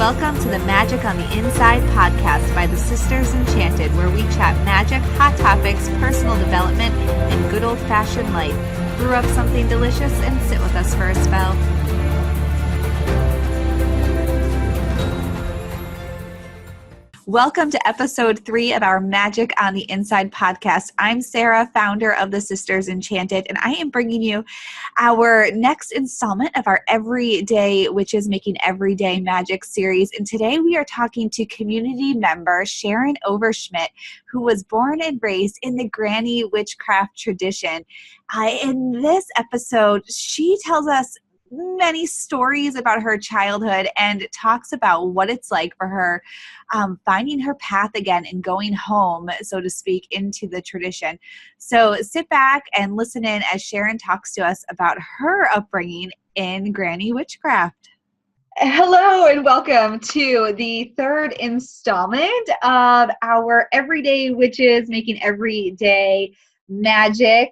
Welcome to the Magic on the Inside podcast by the Sisters Enchanted, where we chat magic, hot topics, personal development, and good old-fashioned life. Brew up something delicious and sit with us for a spell. Welcome to episode 3 of our Magic on the Inside podcast. I'm Sarah, founder of the Sisters Enchanted, and I am bringing you our next installment of our Everyday Witches Making Everyday Magic series. And today we are talking to community member Sharon Overschmidt, who was born and raised in the Granny Witchcraft tradition. In this episode, she tells us many stories about her childhood and talks about what it's like for her finding her path again and going home, so to speak, into the tradition. So sit back and listen in as Sharon talks to us about her upbringing in Granny Witchcraft. Hello and welcome to the third installment of our Everyday Witches Making Everyday Magic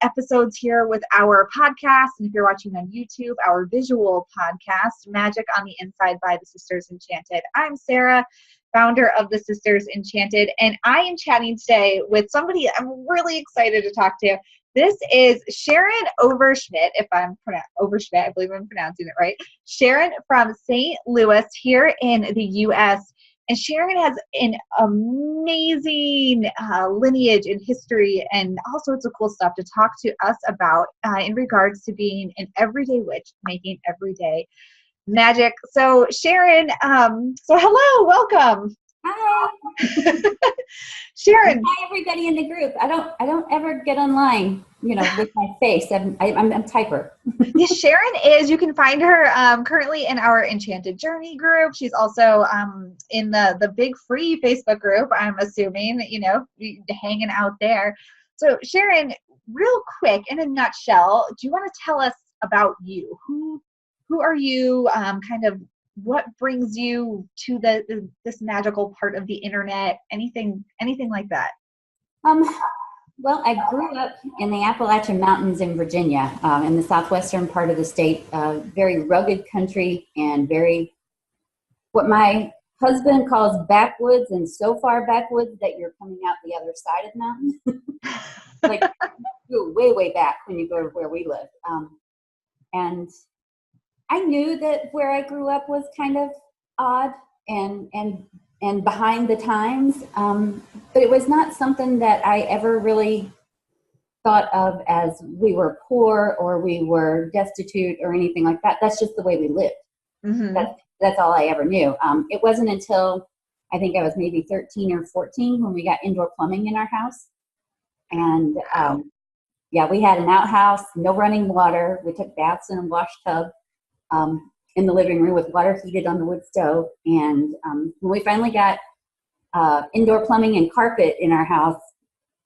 episodes here with our podcast. And if you're watching on YouTube, our visual podcast, Magic on the Inside by the Sisters Enchanted. I'm Sarah, founder of the Sisters Enchanted, and I am chatting today with somebody I'm really excited to talk to. This is Sharon Overschmidt, if I'm Overschmidt, I believe I'm pronouncing it right. Sharon from St. Louis here in the U.S., and Sharon has an amazing lineage and history and all sorts of cool stuff to talk to us about in regards to being an everyday witch, making everyday magic. So Sharon, so hello, welcome. Hi. Sharon. Hi everybody in the group. I don't ever get online, with my face. I'm a typer. Yes, Sharon is. You can find her currently in our Enchanted Journey group. She's also in the big free Facebook group, I'm assuming, hanging out there. So Sharon, real quick, in a nutshell, do you want to tell us about you? Who are you? Kind of what brings you to this magical part of the internet? Anything like that? Well, I grew up in the Appalachian Mountains in Virginia, in the southwestern part of the state, very rugged country and very, what my husband calls backwoods, and so far backwoods that you're coming out the other side of the mountain. Like, you go way, way back when you go to where we live. And I knew that where I grew up was kind of odd and behind the times, but it was not something that I ever really thought of as we were poor or we were destitute or anything like that. That's just the way we lived. Mm-hmm. That's all I ever knew. It wasn't until I think I was maybe 13 or 14 when we got indoor plumbing in our house. And we had an outhouse, no running water. We took baths in a wash tub in the living room with water heated on the wood stove. And when we finally got indoor plumbing and carpet in our house,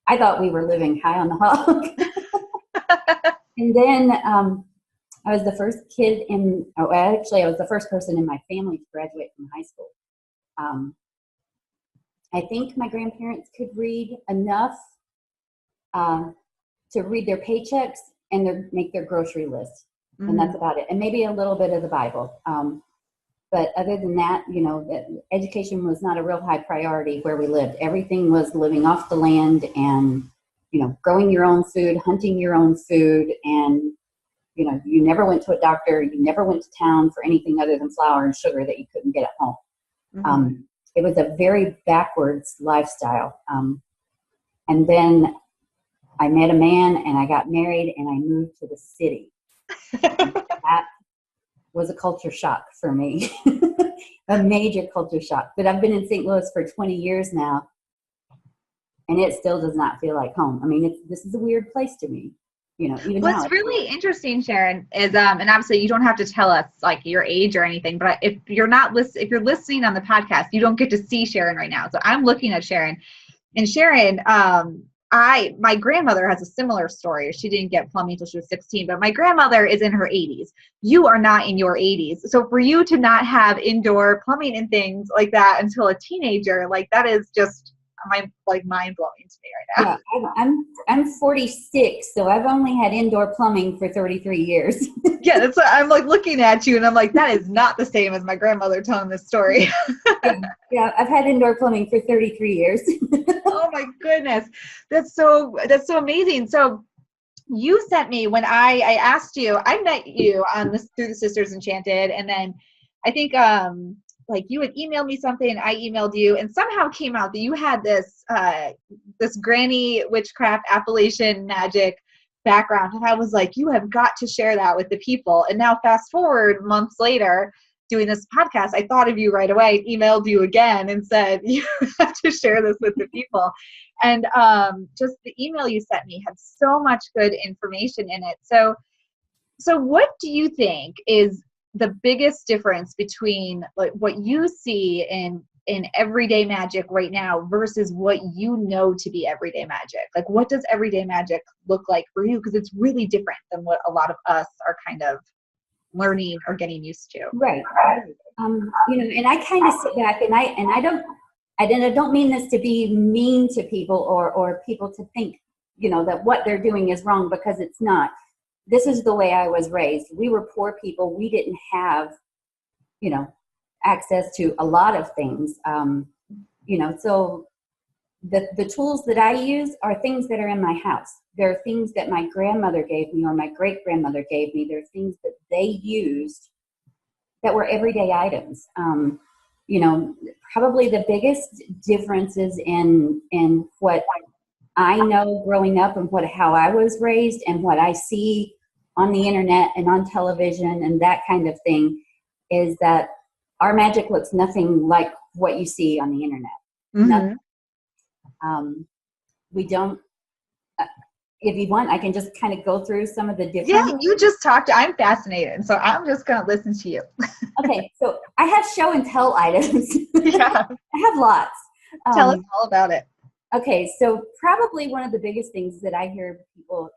I thought we were living high on the hog. And then I was the first kid I was the first person in my family to graduate from high school. I think my grandparents could read enough to read their paychecks and make their grocery list. And that's about it. And maybe a little bit of the Bible. But other than that, education was not a real high priority where we lived. Everything was living off the land and, growing your own food, hunting your own food. And, you never went to a doctor. You never went to town for anything other than flour and sugar that you couldn't get at home. Mm-hmm. It was a very backwards lifestyle. And then I met a man and I got married and I moved to the city. That was a culture shock for me, a major culture shock. But I've been in St. Louis for 20 years now, and it still does not feel like home. I mean, this is a weird place to me, even now. What's really interesting, Sharon, is and obviously you don't have to tell us like your age or anything, but if you're listening on the podcast, you don't get to see Sharon right now. So I'm looking at Sharon, and Sharon, my grandmother has a similar story. She didn't get plumbing until she was 16, but my grandmother is in her 80s. You are not in your 80s. So for you to not have indoor plumbing and things like that until a teenager, like that is just like mind blowing to me right now. Yeah, I'm 46, so I've only had indoor plumbing for 33 years. Yeah, that's what I'm like looking at you, and I'm like, that is not the same as my grandmother telling this story. Yeah, I've had indoor plumbing for 33 years. Oh my goodness, that's so amazing. So you sent me when I asked you, I met you on this through the Sisters Enchanted, and then I think like you had emailed me something, I emailed you, and somehow came out that you had this this Granny Witchcraft Appalachian magic background, and I was like, you have got to share that with the people. And now fast forward months later, doing this podcast, I thought of you right away, emailed you again and said, you have to share this with the people. And just the email you sent me had so much good information in it. So what do you think is the biggest difference between like what you see in everyday magic right now versus what you know to be everyday magic? Like, what does everyday magic look like for you? Because it's really different than what a lot of us are kind of learning or getting used to. Right. And I kind of sit back and I don't mean this to be mean to people or people to think, that what they're doing is wrong, because it's not. This is the way I was raised. We were poor people. We didn't have, access to a lot of things. So the tools that I use are things that are in my house. There are things that my grandmother gave me or my great grandmother gave me. There are things that they used that were everyday items. Probably the biggest differences in what I know growing up and how I was raised and what I see on the internet and on television and that kind of thing is that our magic looks nothing like what you see on the internet. Mm-hmm. We don't, if you want, I can just kind of go through some of the different. Yeah, you just talked. I'm fascinated, so I'm just going to listen to you. Okay, so I have show and tell items. Yeah. I have lots. Tell us all about it. Okay, so probably one of the biggest things that I hear people,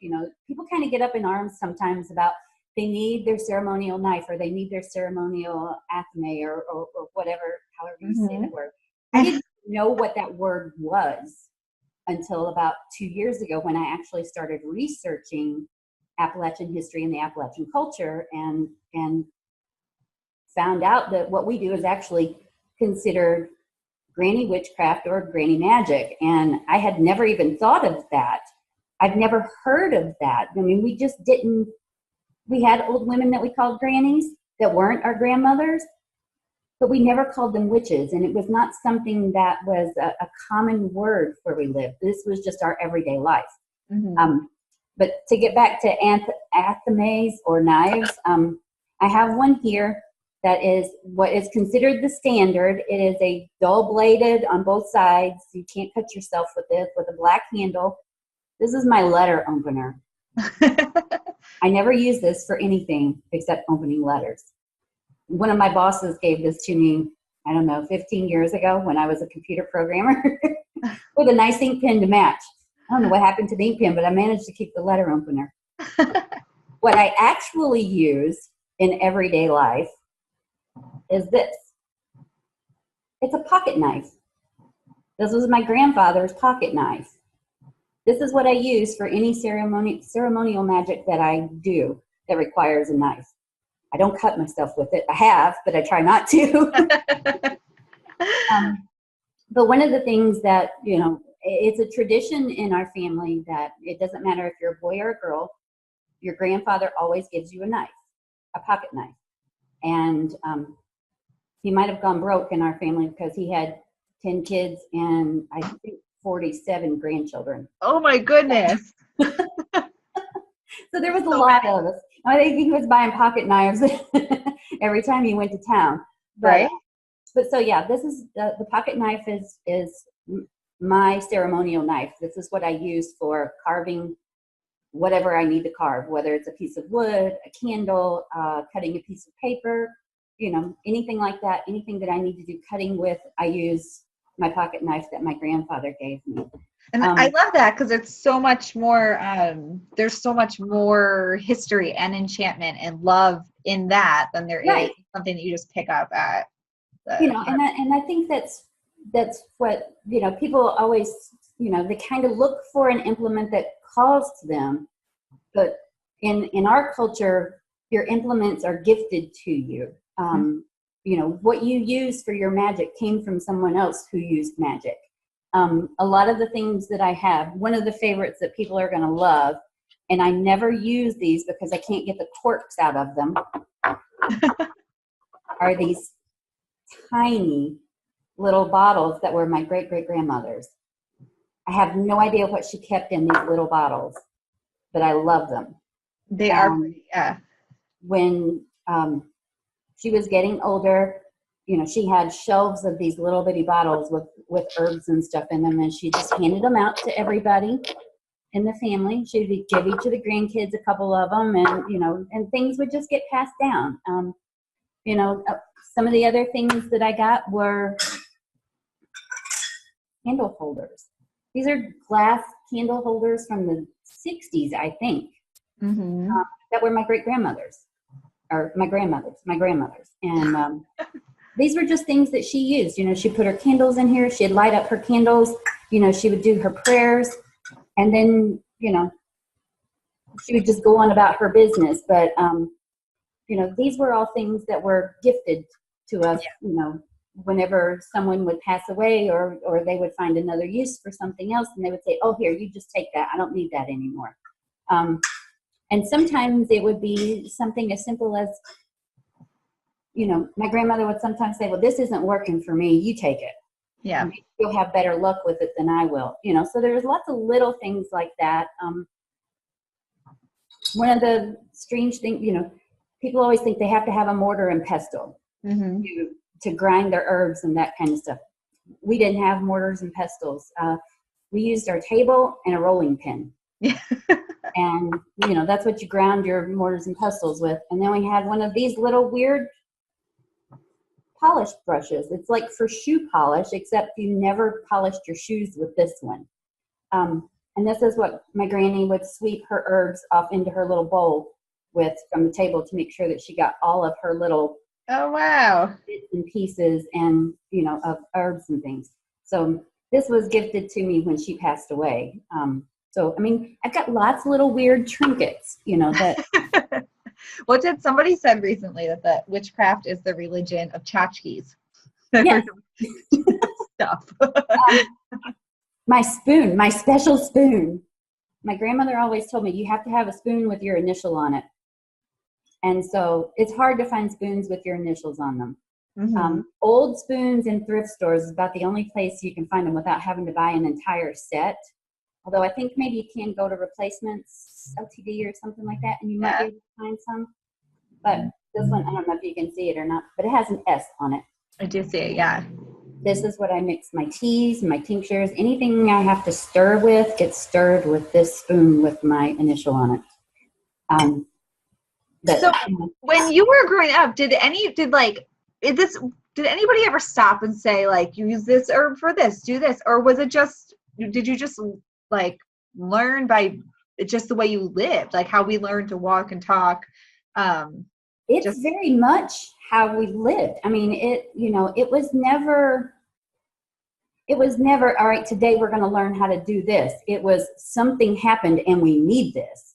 people kind of get up in arms sometimes about they need their ceremonial knife or they need their ceremonial athame or whatever, however you say the word. I didn't know what that word was until about 2 years ago when I actually started researching Appalachian history and the Appalachian culture and found out that what we do is actually considered Granny Witchcraft or Granny Magic. And I had never even thought of that. I've never heard of that. I mean, we had old women that we called grannies that weren't our grandmothers, but we never called them witches. And it was not something that was a common word where we lived. This was just our everyday life. Mm-hmm. But to get back to athames or knives, I have one here that is what is considered the standard. It is a dull-bladed on both sides. You can't cut yourself with this, with a black handle. This is my letter opener. I never use this for anything except opening letters. One of my bosses gave this to me, 15 years ago when I was a computer programmer with a nice ink pen to match. I don't know what happened to the ink pen, but I managed to keep the letter opener. What I actually use in everyday life is this. It's a pocket knife. This was my grandfather's pocket knife. This is what I use for any ceremonial magic that I do that requires a knife. I don't cut myself with it. I have, but I try not to. But one of the things that, it's a tradition in our family that it doesn't matter if you're a boy or a girl, your grandfather always gives you a knife, a pocket knife. And he might have gone broke in our family because he had 10 kids and I think 47 grandchildren. Oh my goodness. So there was a lot of us. I think he was buying pocket knives every time he went to town. Right. But so yeah, this is the pocket knife is my ceremonial knife. This is what I use for carving whatever I need to carve, whether it's a piece of wood, a candle, cutting a piece of paper, anything like that, anything that I need to do cutting with, I use my pocket knife that my grandfather gave me. And I love that because it's so much more, there's so much more history and enchantment and love in that than there is something that you just pick up at. And I think that's, that's what, people always, they kind of look for an implement that calls to them. But in our culture, your implements are gifted to you. What you use for your magic came from someone else who used magic. A lot of the things that I have, one of the favorites that people are going to love, and I never use these because I can't get the corks out of them, are these tiny little bottles that were my great-great-grandmother's. I have no idea what she kept in these little bottles, but I love them. They are pretty, yeah. When she was getting older, she had shelves of these little bitty bottles with herbs and stuff in them, and she just handed them out to everybody in the family. She would give each of the grandkids a couple of them, and and things would just get passed down. Some of the other things that I got were candle holders. These are glass candle holders from the 60s, I think. That were my great-grandmother's, or my grandmother's. And these were just things that she used. She put her candles in here. She'd light up her candles. She would do her prayers. And then, she would just go on about her business. But, these were all things that were gifted to us, whenever someone would pass away or they would find another use for something else. And they would say, oh, here, you just take that. I don't need that anymore. And sometimes it would be something as simple as, my grandmother would sometimes say, well, this isn't working for me. You take it. Yeah. You'll have better luck with it than I will. So there was lots of little things like that. One of the strange things, people always think they have to have a mortar and pestle to grind their herbs and that kind of stuff. We didn't have mortars and pestles. We used our table and a rolling pin. And, that's what you ground your mortars and pestles with. And then we had one of these little weird polish brushes. It's like for shoe polish, except you never polished your shoes with this one. And this is what my granny would sweep her herbs off into her little bowl with from the table to make sure that she got all of her little bits and pieces and, of herbs and things. So this was gifted to me when she passed away. So, I've got lots of little weird trinkets, that. What did somebody said recently that witchcraft is the religion of tchotchkes? Yes. Stuff. My spoon, my special spoon. My grandmother always told me you have to have a spoon with your initial on it. And so it's hard to find spoons with your initials on them. Old spoons in thrift stores is about the only place you can find them without having to buy an entire set. Although I think maybe you can go to replacements, LTD or something like that, and you might be able to find some. But this one, I don't know if you can see it or not, but it has an S on it. I do see it, yeah. This is what I mix my teas, my tinctures, anything I have to stir with gets stirred with this spoon with my initial on it. So when you were growing up, did anybody ever stop and say, like, you use this herb for this, do this? Or was it did you just like learn by just the way you lived, like how we learned to walk and talk? It's very much how we lived. It was never, all right, today we're going to learn how to do this. It was something happened and we need this.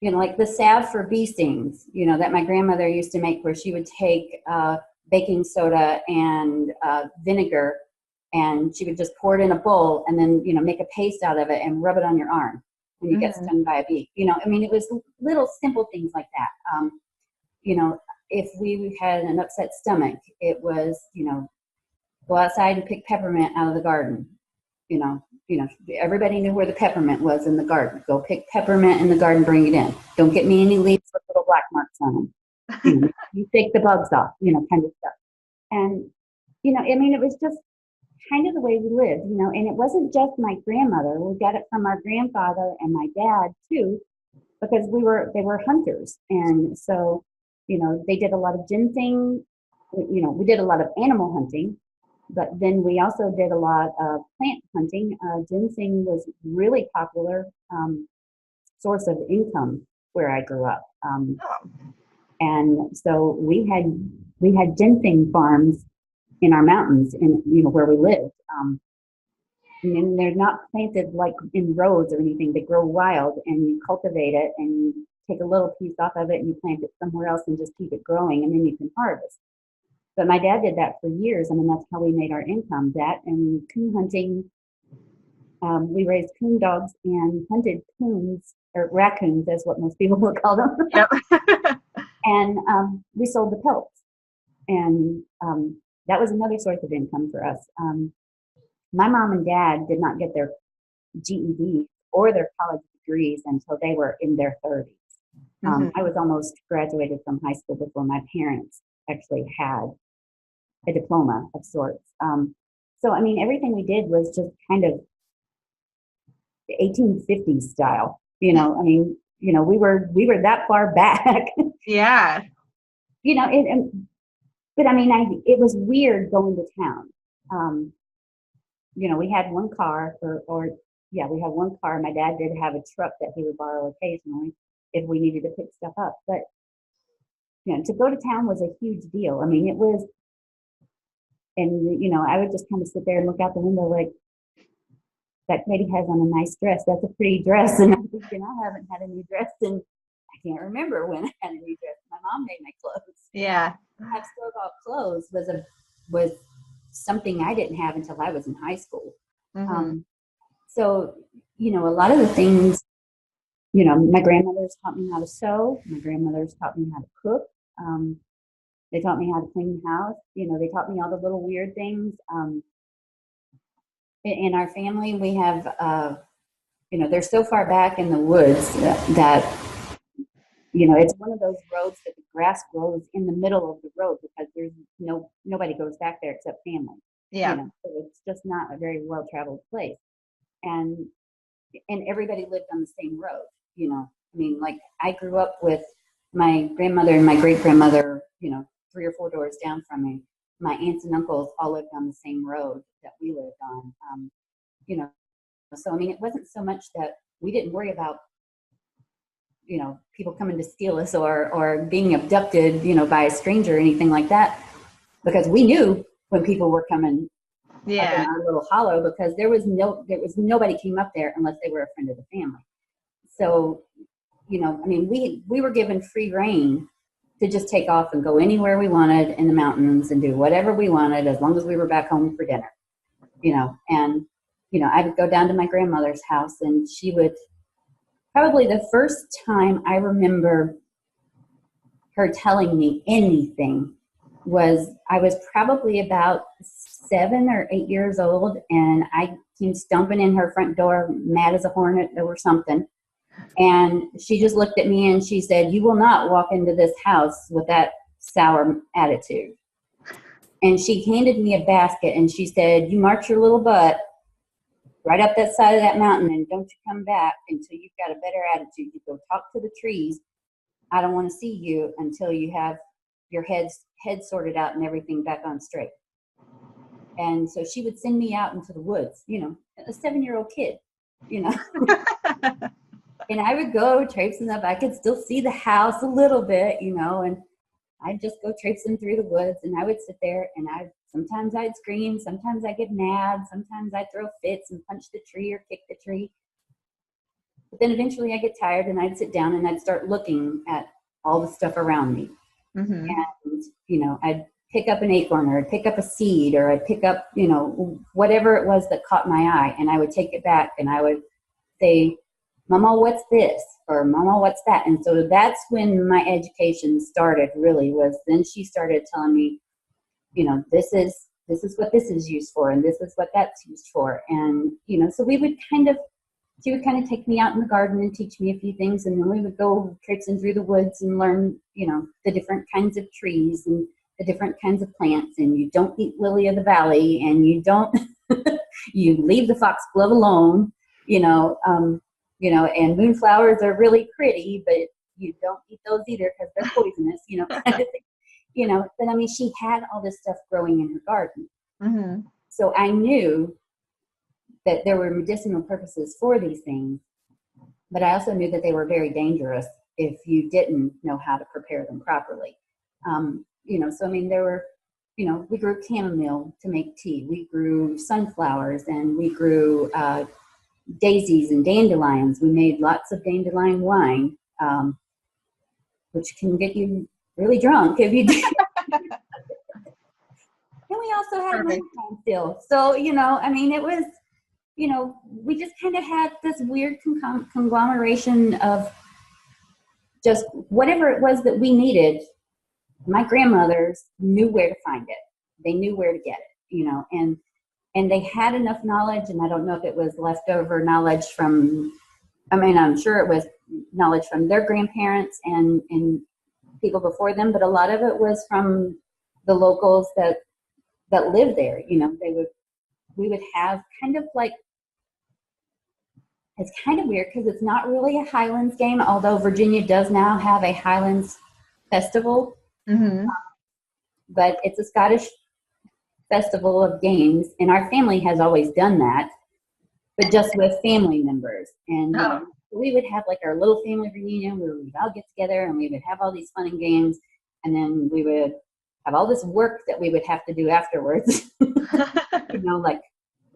Like the salve for bee stings, that my grandmother used to make, where she would take baking soda and vinegar, and she would just pour it in a bowl and then, make a paste out of it and rub it on your arm when you get stung by a bee. It was little simple things like that. If we had an upset stomach, it was, go outside and pick peppermint out of the garden. Everybody knew where the peppermint was in the garden. Go pick peppermint in the garden, bring it in. Don't get me any leaves with little black marks on them. You take the bugs off, kind of stuff. And, it was just kind of the way we lived, and it wasn't just my grandmother. We got it from our grandfather and my dad too, because they were hunters. And so, they did a lot of ginseng, we did a lot of animal hunting, but then we also did a lot of plant hunting. Ginseng was really popular source of income where I grew up. And so we had ginseng farms in our mountains, in where we lived. And they're not planted like in rows or anything. They grow wild, and you cultivate it, and you take a little piece off of it, and you plant it somewhere else, and just keep it growing, and then you can harvest. But my dad did that for years. I mean, that's how we made our income. That and coon hunting. We raised coon dogs and hunted coons, or raccoons, as what most people would call them. Yep. And we sold the pelts, and that was another source of income for us. My mom and dad did not get their GED or their college degrees until they were in their 30s. I was almost graduated from high school before my parents actually had a diploma of sorts. So, I mean, everything we did was just kind of 1850s style. I mean, we were that far back. Yeah. But I mean, it was weird going to town. We had one car, we had one car. My dad did have a truck that he would borrow occasionally if we needed to pick stuff up. But to go to town was a huge deal. I mean, it was, and I would just kind of sit there and look out the window like, that lady has on a nice dress. That's a pretty dress. And I'm thinking, I haven't had a new dress, and I can't remember when I had a new dress. My mom made my clothes. Yeah. Have store-bought clothes was something I didn't have until I was in high school. So, a lot of the things, my grandmothers taught me how to sew. My grandmothers taught me how to cook. They taught me how to clean the house. They taught me all the little weird things. In our family, we have, they're so far back in the woods that it's one of those roads that the grass grows in the middle of the road because there's nobody goes back there except family. Yeah. So it's just not a very well-traveled place. And everybody lived on the same road, I mean, like I grew up with my grandmother and my great-grandmother, 3 or 4 doors down from me. My aunts and uncles all lived on the same road that we lived on. So, I mean, it wasn't so much that we didn't worry about, people coming to steal us or being abducted, by a stranger or anything like that, because we knew when people were coming up in our little hollow, because there was nobody came up there unless they were a friend of the family. So, I mean, we were given free reign to just take off and go anywhere we wanted in the mountains and do whatever we wanted as long as we were back home for dinner, and, I would go down to my grandmother's house, and she would, probably the first time I remember her telling me anything was I was probably about 7 or 8 years old, and I came stomping in her front door, mad as a hornet or something. And she just looked at me and she said, "You will not walk into this house with that sour attitude." And she handed me a basket and she said, "You march your little butt right up that side of that mountain, and don't you come back until you've got a better attitude. You go talk to the trees. I don't want to see you until you have your head sorted out and everything back on straight." And so she would send me out into the woods, a 7-year-old kid, and I would go traipsing up. I could still see the house a little bit, and I'd just go traipsing through the woods, and I would sit there, and sometimes I'd scream, sometimes I'd get mad, sometimes I'd throw fits and punch the tree or kick the tree. But then eventually I'd get tired, and I'd sit down and I'd start looking at all the stuff around me. And, I'd pick up an acorn, or I'd pick up a seed, or I'd pick up, whatever it was that caught my eye, and I would take it back and I would say, "Mama, what's this?" Or "Mama, what's that?" And so that's when my education started, really, was then she started telling me, this is what this is used for, and this is what that's used for. And, so she would kind of take me out in the garden and teach me a few things, and then we would go traipsing through the woods and learn, the different kinds of trees and the different kinds of plants. And you don't eat lily of the valley, and you don't, you leave the foxglove alone, and moonflowers are really pretty, but you don't eat those either because they're poisonous, kind of thing. But I mean, she had all this stuff growing in her garden. So I knew that there were medicinal purposes for these things, but I also knew that they were very dangerous if you didn't know how to prepare them properly. So I mean, there were, we grew chamomile to make tea. We grew sunflowers, and we grew daisies and dandelions. We made lots of dandelion wine, which can get you really drunk if you do. And we also had a moonshine still. So, I mean, it was, we just kind of had this weird conglomeration of just whatever it was that we needed. My grandmothers knew where to find it. They knew where to get it, and they had enough knowledge, and I don't know if it was leftover knowledge from, I'm sure it was knowledge from their grandparents and people before them, but a lot of it was from the locals that lived there. We would have kind of like, it's kind of weird because it's not really a Highlands game, although Virginia does now have a Highlands festival. Mm-hmm. But it's a Scottish festival of games, and our family has always done that, but just with family members. And we would have like our little family reunion where we'd all get together and we would have all these fun and games, and then we would have all this work that we would have to do afterwards. Like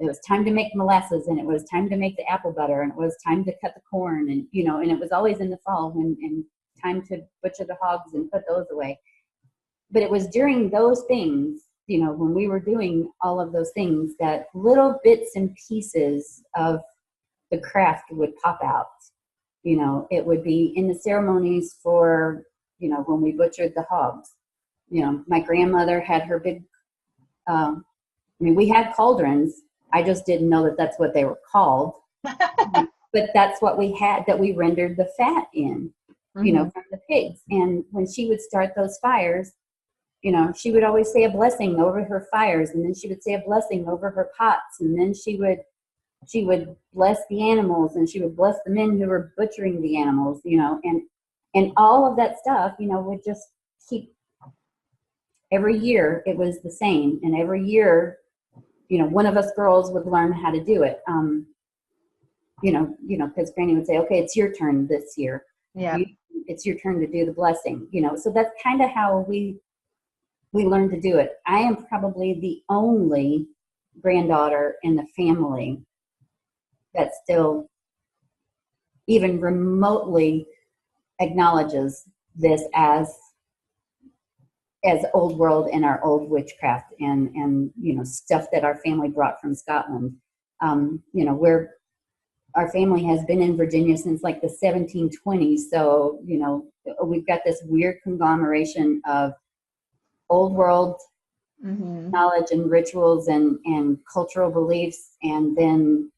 it was time to make molasses, and it was time to make the apple butter, and it was time to cut the corn, and and it was always in the fall and time to butcher the hogs and put those away. But it was during those things, when we were doing all of those things, that little bits and pieces of the craft would pop out. It would be in the ceremonies for, when we butchered the hogs. My grandmother had her big, we had cauldrons. I just didn't know that that's what they were called. But that's what we had, that we rendered the fat in, from the pigs. And when she would start those fires, she would always say a blessing over her fires, and then she would say a blessing over her pots, and then she would bless the animals, and she would bless the men who were butchering the animals, and all of that stuff, would just keep. Every year it was the same, and every year, one of us girls would learn how to do it. Because Granny would say, "Okay, it's your turn this year. Yeah, it's your turn to do the blessing." So that's kind of how we learned to do it. I am probably the only granddaughter in the family that still even remotely acknowledges this as old world and our old witchcraft and stuff that our family brought from Scotland. Where our family has been in Virginia since like the 1720s. So, we've got this weird conglomeration of old world knowledge and rituals and cultural beliefs, and then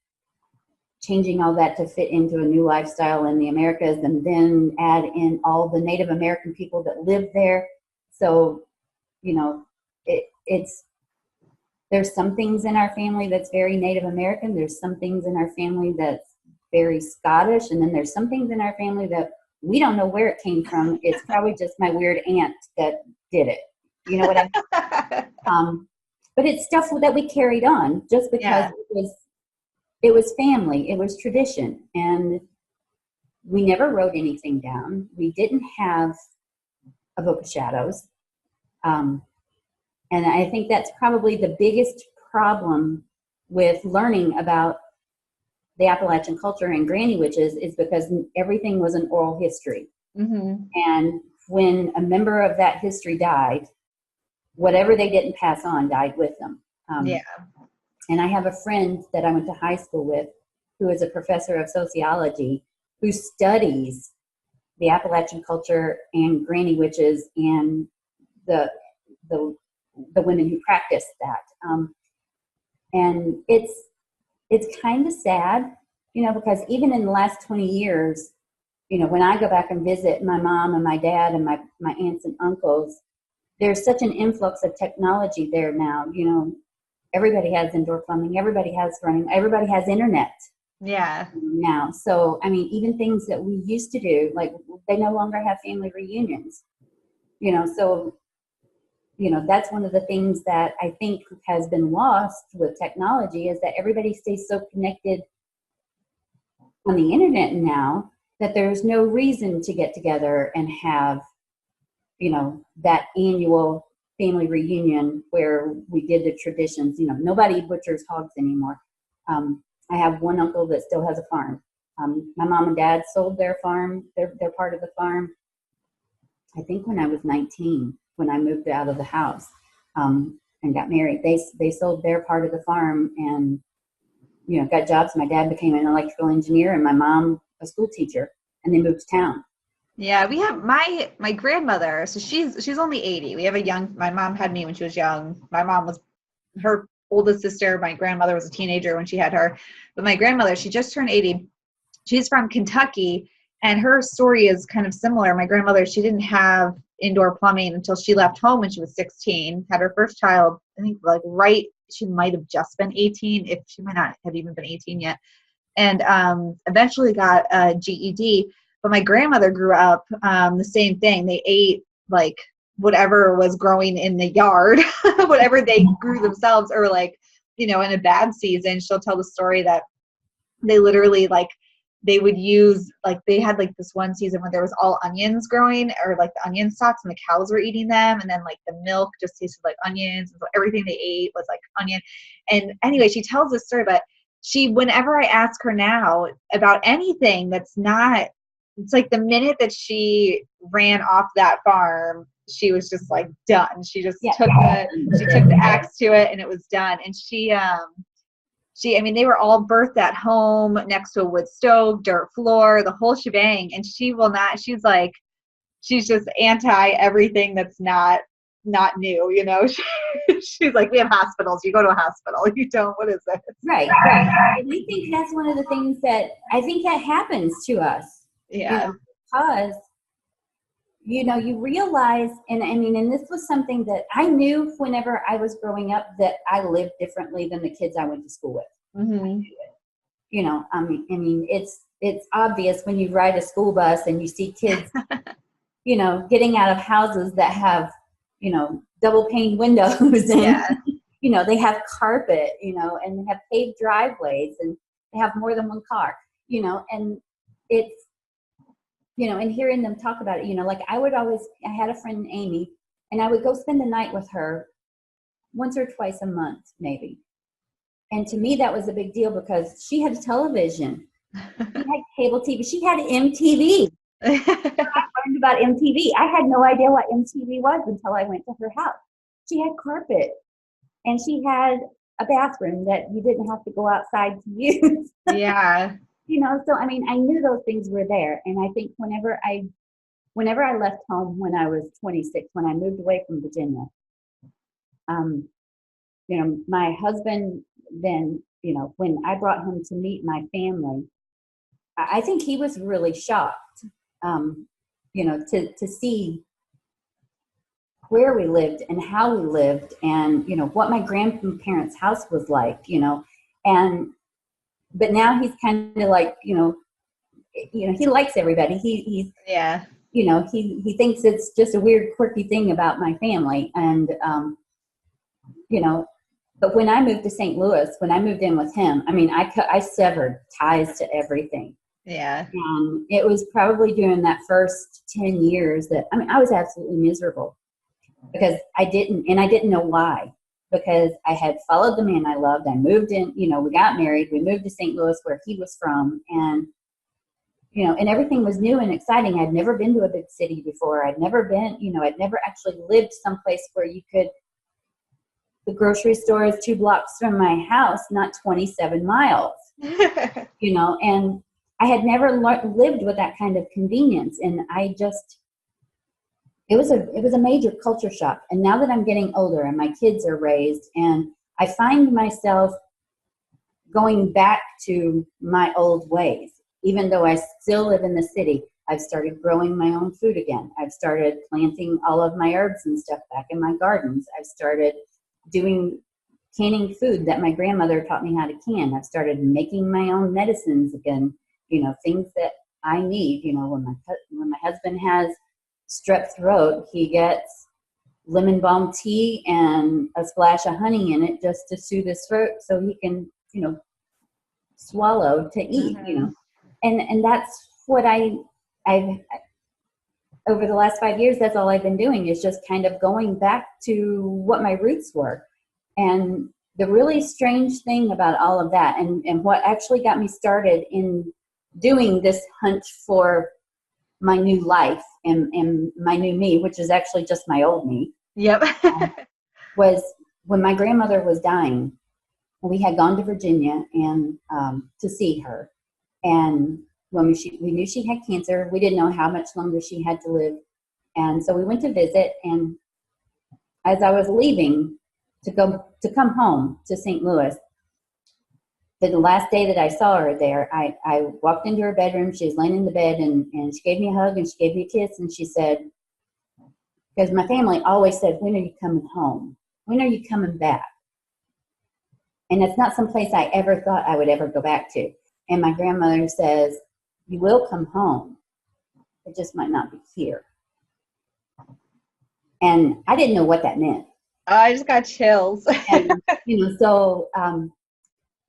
changing all that to fit into a new lifestyle in the Americas, and then add in all the Native American people that live there. So, there's some things in our family that's very Native American. There's some things in our family that's very Scottish. And then there's some things in our family that we don't know where it came from. It's probably just my weird aunt that did it. You know what I mean? But it's stuff that we carried on just because it was family. It was tradition. And we never wrote anything down. We didn't have a book of shadows. And I think that's probably the biggest problem with learning about the Appalachian culture and granny witches, is because everything was an oral history. Mm-hmm. And when a member of that history died, whatever they didn't pass on died with them. And I have a friend that I went to high school with who is a professor of sociology who studies the Appalachian culture and granny witches and the women who practice that. And it's kind of sad, because even in the last 20 years, when I go back and visit my mom and my dad and my aunts and uncles, there's such an influx of technology there now. Everybody has indoor plumbing, everybody has running, everybody has internet. Yeah. Now. So, even things that we used to do, like they no longer have family reunions, so, that's one of the things that I think has been lost with technology, is that everybody stays so connected on the internet now that there's no reason to get together and have, that annual family reunion where we did the traditions. Nobody butchers hogs anymore. I have one uncle that still has a farm. My mom and dad sold their farm. They're part of the farm. I think when I was 19, when I moved out of the house and got married, they sold their part of the farm and, got jobs. My dad became an electrical engineer and my mom a school teacher, and they moved to town. Yeah, we have my grandmother. So she's only 80. We have my mom had me when she was young. My mom was her oldest sister. My grandmother was a teenager when she had her. But my grandmother, she just turned 80. She's from Kentucky, and her story is kind of similar. My grandmother, she didn't have indoor plumbing until she left home when she was 16, had her first child, I think she might have just been 18, if she might not have even been 18 yet. And eventually got a GED. But my grandmother grew up the same thing. They ate like whatever was growing in the yard, whatever they grew themselves, or in a bad season. She'll tell the story that they literally they would use, they had this one season where there was all onions growing, or the onion stalks, and the cows were eating them. And then the milk just tasted like onions. And so everything they ate was onion. And anyway, she tells this story, but whenever I ask her now about anything that's not, it's the minute that she ran off that farm, she was just done. She just took the axe to it, and it was done. And they were all birthed at home next to a wood stove, dirt floor, the whole shebang. And she will not, she's just anti everything that's not new, She's we have hospitals. You go to a hospital. You don't. What is it? Right. And I think that's one of the things that happens to us. Yeah. Because, you realize, and this was something that I knew whenever I was growing up, that I lived differently than the kids I went to school with. Mm-hmm. I knew it. It's obvious when you ride a school bus and you see kids, getting out of houses that have, double pane windows and, they have carpet, and they have paved driveways and they have more than one car, and it's, and hearing them talk about it, I had a friend, Amy, and I would go spend the night with her once or twice a month, maybe. And to me, that was a big deal because she had television. She had cable TV. She had MTV. I learned about MTV. I had no idea what MTV was until I went to her house. She had carpet, and she had a bathroom that you didn't have to go outside to use. Yeah. So I knew those things were there. And I think whenever I left home when I was 26, when I moved away from Virginia, my husband then, when I brought him to meet my family, I think he was really shocked, to see where we lived and how we lived and, what my grandparents' house was like, but now he's kind of he likes everybody. He's he thinks it's just a weird, quirky thing about my family. And, but when I moved to St. Louis, when I moved in with him, I severed ties to everything. Yeah. And it was probably during that first 10 years that, I was absolutely miserable because I didn't know why. Because I had followed the man I loved. I moved in, we got married. We moved to St. Louis where he was from. And, and everything was new and exciting. I'd never been to a big city before. I'd never actually lived someplace where the grocery store is 2 blocks from my house, not 27 miles, and I had never lived with that kind of convenience. And it was a major culture shock. And now that I'm getting older and my kids are raised, and I find myself going back to my old ways, even though I still live in the city. I've started growing my own food again. I've started planting all of my herbs and stuff back in my gardens. I've started canning food that my grandmother taught me how to can. I've started making my own medicines again, things that I need. When my husband has strep throat, he gets lemon balm tea and a splash of honey in it just to soothe his throat so he can, swallow to eat, Mm-hmm. And that's what I've over the last 5 years, that's all I've been doing, is just kind of going back to what my roots were. And the really strange thing about all of that, and what actually got me started in doing this hunt for my new life and my new me, which is actually just my old me. Yep. Was when my grandmother was dying. We had gone to Virginia and to see her. And when we knew she had cancer, we didn't know how much longer she had to live. And so we went to visit. And as I was leaving to come home to St. Louis, the last day that I saw her there, I walked into her bedroom. She was laying in the bed, and she gave me a hug and she gave me a kiss. And she said, because my family always said, when are you coming home? When are you coming back? And it's not someplace I ever thought I would ever go back to. And my grandmother says, you will come home. It just might not be here. And I didn't know what that meant. I just got chills. And, so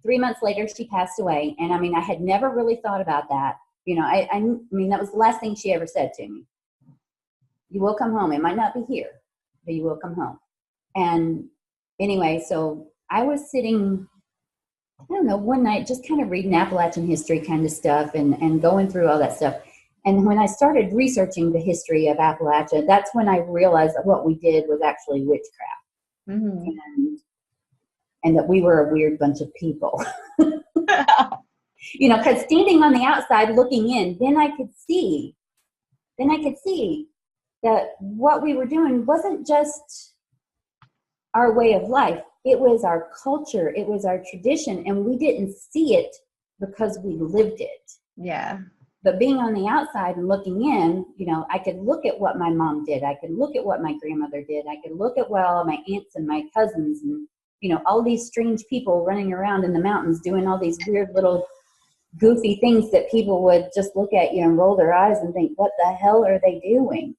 3 months later, she passed away. And I mean, I had never really thought about that. I mean, that was the last thing she ever said to me. You will come home. It might not be here, but you will come home. And anyway, so I was sitting, I don't know, one night just kind of reading Appalachian history kind of stuff and going through all that stuff. And when I started researching the history of Appalachia, that's when I realized that what we did was actually witchcraft. Mm-hmm. And that we were a weird bunch of people. Because standing on the outside looking in, then I could see that what we were doing wasn't just our way of life. It was our culture. It was our tradition. And we didn't see it because we lived it. Yeah. But being on the outside and looking in, I could look at what my mom did. I could look at what my grandmother did. I could look at what all my aunts and my cousins and, all these strange people running around in the mountains doing all these weird little goofy things that people would just look at you and roll their eyes and think, what the hell are they doing?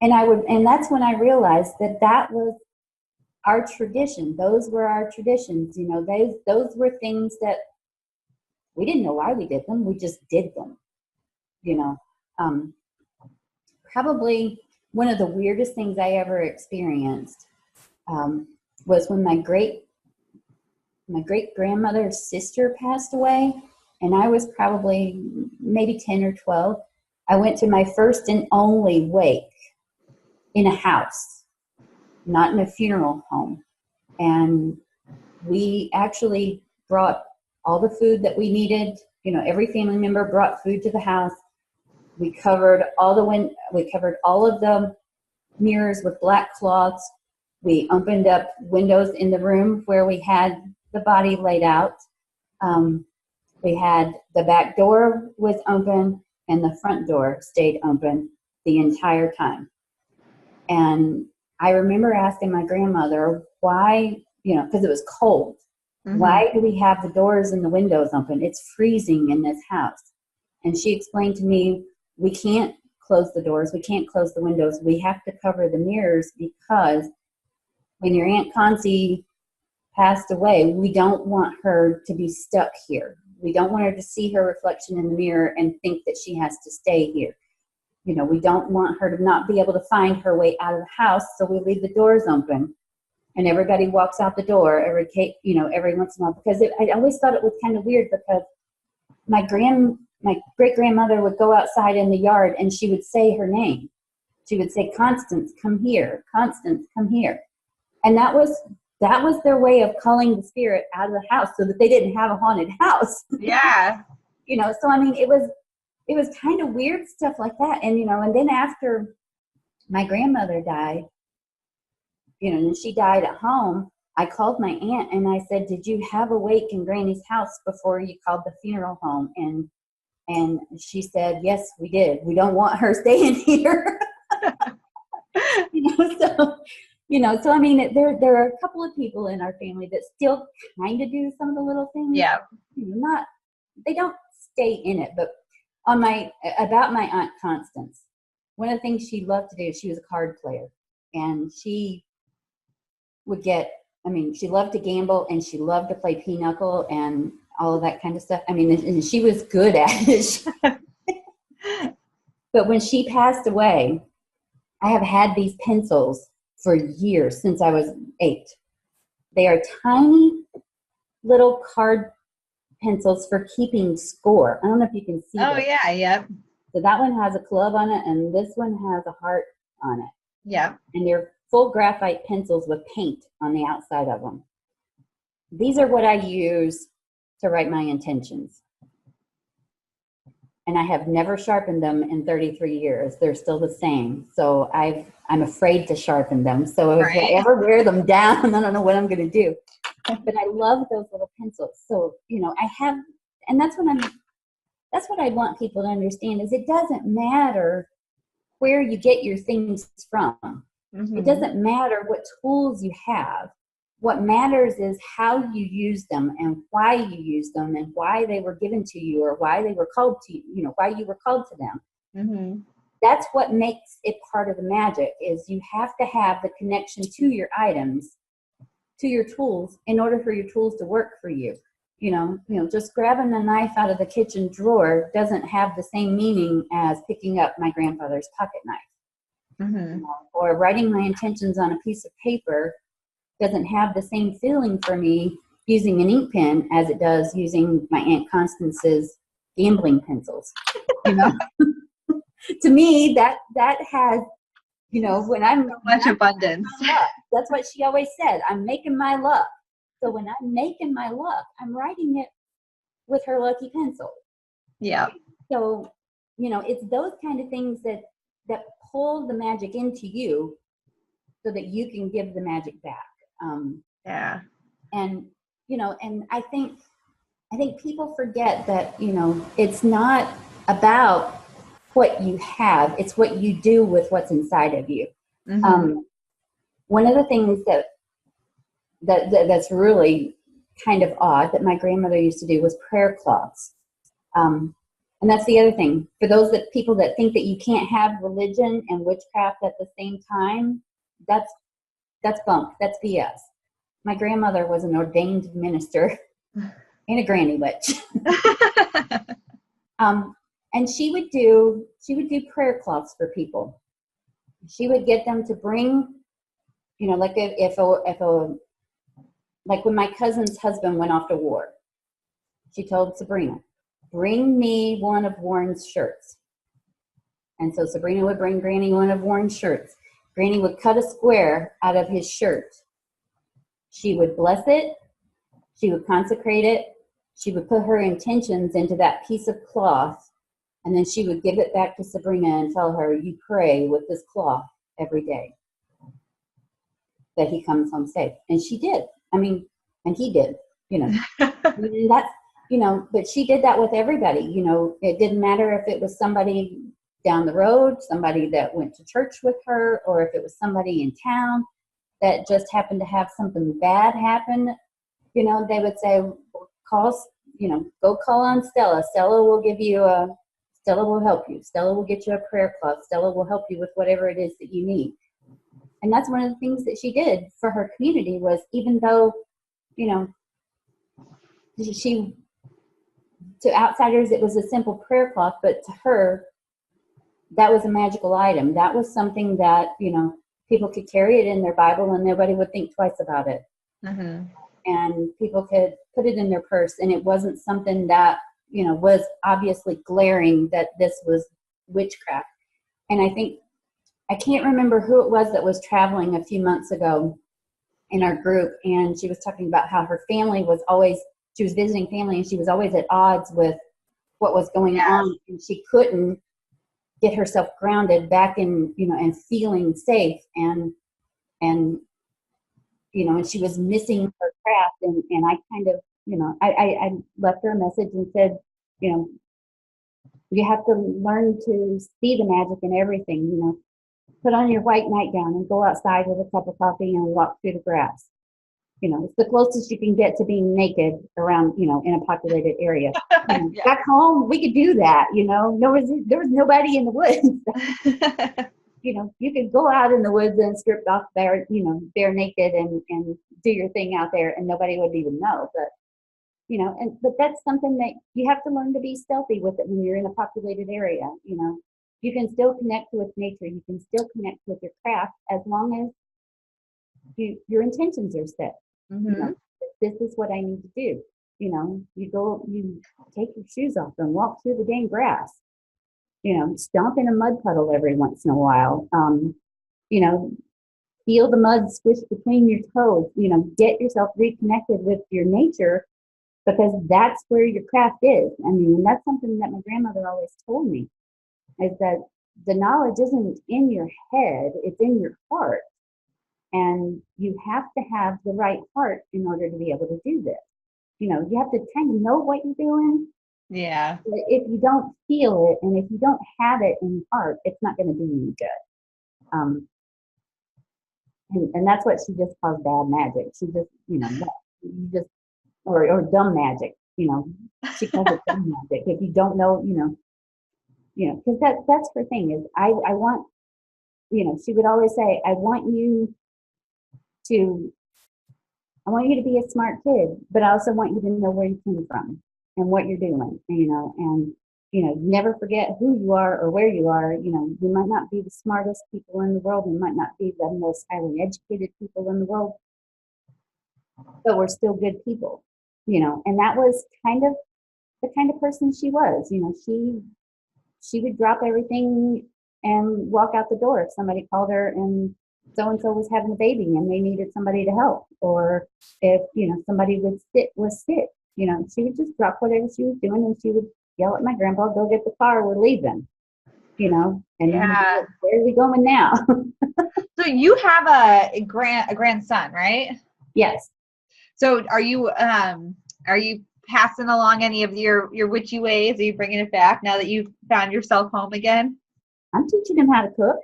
And that's when I realized that was our tradition. Those were our traditions. Those were things that we didn't know why we did them. We just did them. Probably one of the weirdest things I ever experienced was when my great grandmother's sister passed away, and I was probably maybe 10 or 12. I went to my first and only wake in a house, not in a funeral home. And we actually brought all the food that we needed. Every family member brought food to the house. We covered all of the mirrors with black cloths. We opened up windows in the room where we had the body laid out. We had the back door was open and the front door stayed open the entire time. And I remember asking my grandmother why, because it was cold. Mm-hmm. Why do we have the doors and the windows open? It's freezing in this house. And she explained to me, we can't close the doors. We can't close the windows. We have to cover the mirrors because when your Aunt Concy passed away, we don't want her to be stuck here. We don't want her to see her reflection in the mirror and think that she has to stay here. We don't want her to not be able to find her way out of the house, so we leave the doors open. And everybody walks out the door every once in a while. Because I always thought it was kind of weird because my great-grandmother would go outside in the yard and she would say her name. She would say, Constance, come here. Constance, come here. And that was their way of calling the spirit out of the house so that they didn't have a haunted house. Yeah. So I mean, it was kind of weird stuff like that. And, and then after my grandmother died, and she died at home, I called my aunt and I said, did you have a wake in Granny's house before you called the funeral home? And she said, yes, we did. We don't want her staying here. So I mean, there are a couple of people in our family that still kind of do some of the little things. Yeah. They don't stay in it, but about my Aunt Constance, one of the things she loved to do, she was a card player, and she would she loved to gamble and she loved to play pinochle and all of that kind of stuff. I mean, and she was good at it. But when she passed away, I have had these pencils for years, since I was 8. They are tiny little card pencils for keeping score. I don't know if you can see Oh, this. yeah, yep. So that one has a club on it, and this one has a heart on it. Yep. And they're full graphite pencils with paint on the outside of them. These are what I use to write my intentions. And I have never sharpened them in 33 years. They're still the same. So I'm afraid to sharpen them. So if I ever wear them down, I don't know what I'm going to do. But I love those little pencils. So, I have, and that's what I want people to understand, is it doesn't matter where you get your things from. Mm-hmm. It doesn't matter what tools you have. What matters is how you use them and why you use them and why they were given to you, or why they were called to you, why you were called to them. Mm-hmm. That's what makes it part of the magic, is you have to have the connection to your items, to your tools, in order for your tools to work for you. Just grabbing a knife out of the kitchen drawer doesn't have the same meaning as picking up my grandfather's pocket knife. Mm-hmm. Or writing my intentions on a piece of paper doesn't have the same feeling for me using an ink pen as it does using my Aunt Constance's gambling pencils. To me, that has, when I'm so much abundance. That's what she always said. I'm making my luck. So when I'm making my luck, I'm writing it with her lucky pencil. Yeah. So, it's those kind of things that pull the magic into you so that you can give the magic back. Yeah. And, and I think people forget that, it's not about what you have, it's what you do with what's inside of you. Mm-hmm. One of the things that's really kind of odd that my grandmother used to do was prayer cloths. And that's the other thing. For those people that think that you can't have religion and witchcraft at the same time, that's bunk. That's BS. My grandmother was an ordained minister and a granny witch. And she would do prayer cloths for people. She would get them to bring, like like when my cousin's husband went off to war, she told Sabrina, bring me one of Warren's shirts. And so Sabrina would bring Granny one of Warren's shirts. Granny would cut a square out of his shirt. She would bless it. She would consecrate it. She would put her intentions into that piece of cloth. And then she would give it back to Sabrina and tell her, you pray with this cloth every day that he comes home safe. And she did. And he did, that's, but she did that with everybody. It didn't matter if it was somebody down the road, somebody that went to church with her, or if it was somebody in town that just happened to have something bad happen. They would say, go call on Stella. Stella will help you. Stella will get you a prayer cloth. Stella will help you with whatever it is that you need. And that's one of the things that she did for her community, was even though, to outsiders, it was a simple prayer cloth, but to her, that was a magical item. That was something that, people could carry it in their Bible and nobody would think twice about it. Mm-hmm. And people could put it in their purse, and it wasn't something that, was obviously glaring that this was witchcraft. And I can't remember who it was that was traveling a few months ago in our group, and she was talking about how her family she was visiting family, and she was always at odds with what was going on, and she couldn't get herself grounded back in, and feeling safe, and and she was missing her craft, and I kind of, I left her a message and said, you have to learn to see the magic in everything, put on your white nightgown and go outside with a cup of coffee and walk through the grass. It's the closest you can get to being naked around, in a populated area. Yeah. Back home, we could do that, there was nobody in the woods. You could go out in the woods and stripped off bare naked and do your thing out there, and nobody would even know. But, but that's something that you have to learn to be stealthy with it when you're in a populated area. You can still connect with nature. You can still connect with your craft as long as your intentions are set. Mm-hmm. This is what I need to do. You take your shoes off and walk through the dang grass. Stomp in a mud puddle every once in a while. Feel the mud squish between your toes. Get yourself reconnected with your nature, because that's where your craft is. I mean, that's something that my grandmother always told me, is that the knowledge isn't in your head, it's in your heart. And you have to have the right heart in order to be able to do this. You have to kind of know what you're doing. Yeah. But if you don't feel it, and if you don't have it in your heart, it's not going to do any good. And that's what she just calls bad magic. She just, you just, or dumb magic, she calls it dumb magic. If you don't know, because that's her thing is I want, she would always say, I want you to be a smart kid, but I also want you to know where you came from and what you're doing, and never forget who you are or where you are. You might not be the smartest people in the world. You might not be the most highly educated people in the world, but we're still good people, and that was kind of the kind of person she was. She would drop everything and walk out the door if somebody called her and so-and-so was having a baby and they needed somebody to help, or if, somebody was sick, she would just drop whatever she was doing and she would yell at my grandpa, go get the car, we're leaving, and then where are we going now? So you have a grandson, right? Yes. So are you passing along any of your witchy ways? Are you bringing it back now that you've found yourself home again? I'm teaching him how to cook.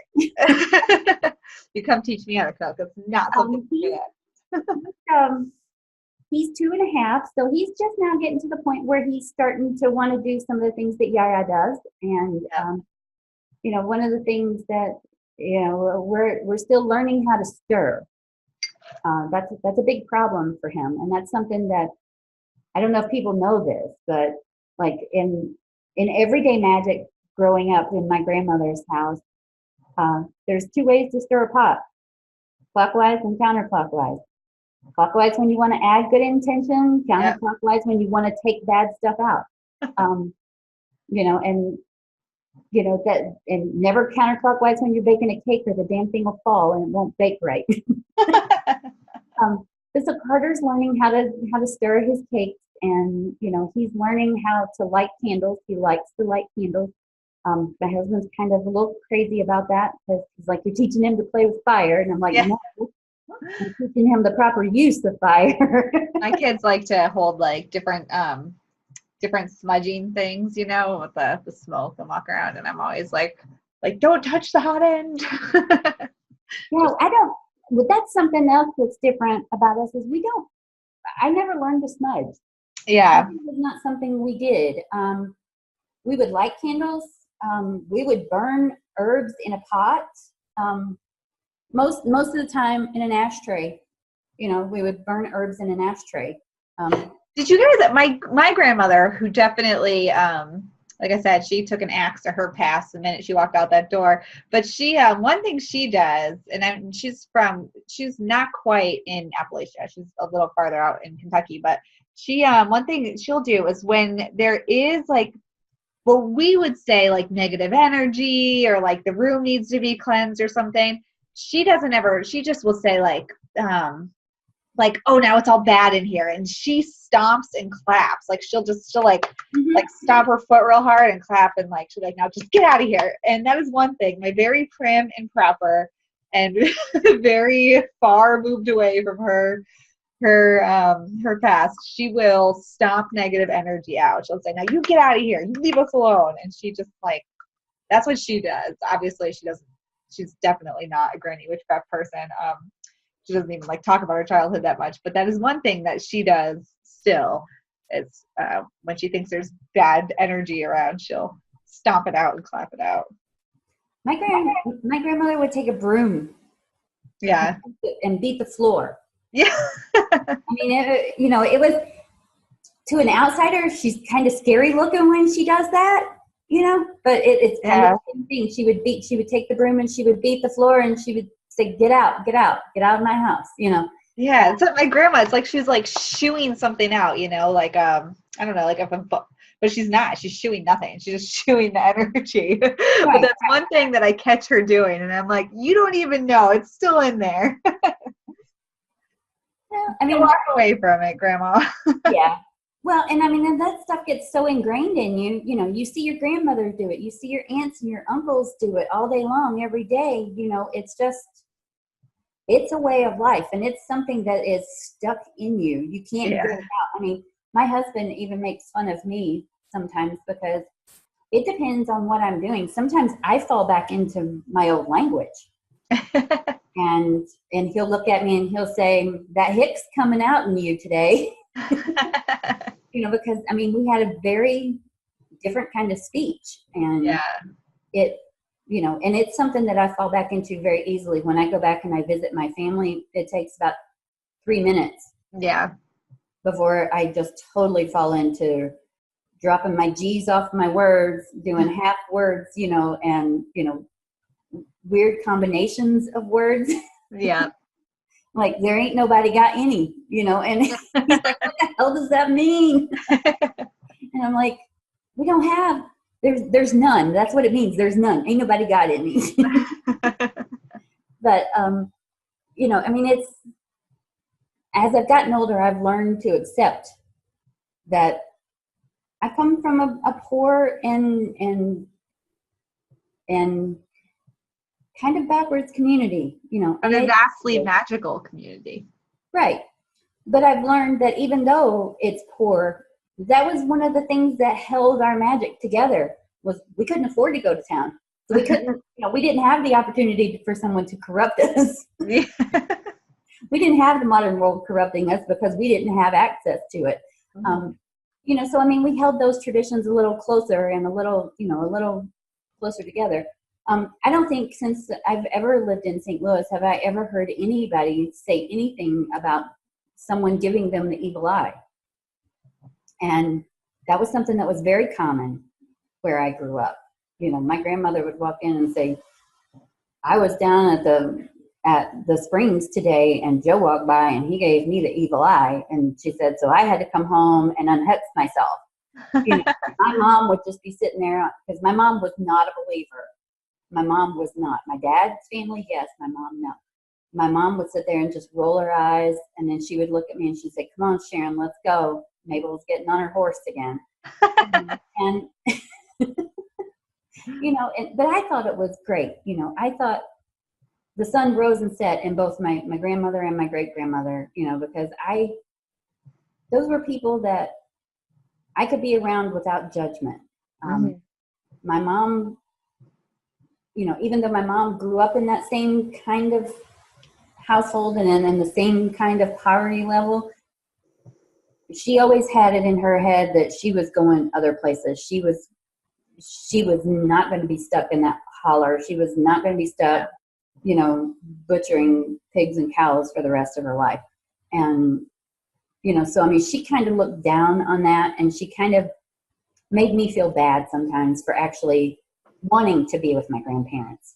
You come teach me how to cook. It's not something he's 2.5, so he's just now getting to the point where he's starting to want to do some of the things that Yaya does. And one of the things that we're still learning how to stir. That's a big problem for him, and that's something that I don't know if people know this, but like in everyday magic, growing up in my grandmother's house, there's 2 ways to stir a pot: clockwise and counterclockwise. Clockwise when you want to add good intention, counterclockwise when you want to take bad stuff out. And never counterclockwise when you're baking a cake, or the damn thing will fall and it won't bake right. So Carter's learning how to stir his cakes, and he's learning how to light candles. He likes to light candles. My husband's kind of a little crazy about that, because he's like, you're teaching him to play with fire, and I'm like, no, I'm teaching him the proper use of fire. My kids like to hold like different smudging things, with the smoke, and walk around, and I'm always like don't touch the hot end. I don't. Well, that's something else that's different about us, is I never learned to smudge. Yeah. It was not something we did. We would light candles. We would burn herbs in a pot. Most of the time in an ashtray. We would burn herbs in an ashtray. Did you hear that my grandmother, who definitely, like I said, she took an axe to her past the minute she walked out that door. But she, one thing she does, and she's not quite in Appalachia. She's a little farther out in Kentucky. But she, one thing she'll do is when there is like, what we would say like negative energy, or like the room needs to be cleansed or something, she just will say like, oh, now it's all bad in here. And she stomps and claps. Like she'll like stomp her foot real hard and clap, and like, she's like, now just get out of here. And that is one thing, my very prim and proper and very far moved away from her past, she will stomp negative energy out. She'll say, now you get out of here. You leave us alone. And she just like, that's what she does. Obviously she's definitely not a Granny Witchcraft person. She doesn't even like talk about her childhood that much, but that is one thing that she does still. It's when she thinks there's bad energy around, she'll stomp it out and clap it out. My grandmother would take a broom, and beat the floor. Yeah. I mean, it was to an outsider, she's kind of scary looking when she does that, you know, but it's kind of the same thing. She would take the broom and she would beat the floor and she would say, get out of my house, you know. Yeah, it's like my grandma. It's like she's like shooing something out, you know, like I don't know, like if I'm, but she's not. She's shooing nothing. She's just shooing the energy. But that's one thing that I catch her doing, and I'm like, you don't even know. It's still in there. Well, I mean, walk away from it, Grandma. Yeah. Well, and I mean, and that stuff gets so ingrained in you. You know, you see your grandmother do it. You see your aunts and your uncles do it all day long, every day. You know, it's a way of life, and it's something that is stuck in you. You can't get it out. I mean, my husband even makes fun of me sometimes because it depends on what I'm doing. Sometimes I fall back into my old language. and he'll look at me and he'll say, that hick's coming out in you today. You know, because I mean, we had a very different kind of speech, and it, you know, and it's something that I fall back into very easily. When I go back and I visit my family, it takes about 3 minutes. Yeah. Before I just totally fall into dropping my G's off my words, doing half words, you know, and, you know, weird combinations of words. Yeah. Like, there ain't nobody got any, you know, and he's like, what the hell does that mean? And I'm like, we don't have, there's none. That's what it means. There's none. Ain't nobody got any. But, you know, I mean, it's, as I've gotten older, I've learned to accept that I come from a poor and kind of backwards community, you know. And a vastly magical community. Right. But I've learned that even though it's poor, that was one of the things that held our magic together, was we couldn't afford to go to town. So we couldn't, you know, we didn't have the opportunity for someone to corrupt us. Yeah. We didn't have the modern world corrupting us because we didn't have access to it. Mm-hmm. You know, so I mean, we held those traditions a little closer and a little closer together. I don't think since I've ever lived in St. Louis have I ever heard anybody say anything about someone giving them the evil eye. And that was something that was very common where I grew up. You know, my grandmother would walk in and say, I was down at the Springs today and Joe walked by and he gave me the evil eye. And she said, so I had to come home and unhex myself. You know, my mom would just be sitting there because my mom was not a believer. My mom was not. My dad's family, yes. My mom, no. My mom would sit there and just roll her eyes, and then she would look at me and she'd say, come on, Sharon, let's go. Mabel's getting on her horse again. And you know, but I thought it was great. You know, I thought the sun rose and set in both my grandmother and my great-grandmother, you know, because those were people that I could be around without judgment. My mom, you know, even though my mom grew up in that same kind of household and in the same kind of poverty level, she always had it in her head that she was going other places. She was not going to be stuck in that holler. She was not going to be stuck, you know, butchering pigs and cows for the rest of her life. And, you know, so, I mean, she kind of looked down on that, and she kind of made me feel bad sometimes for actually wanting to be with my grandparents,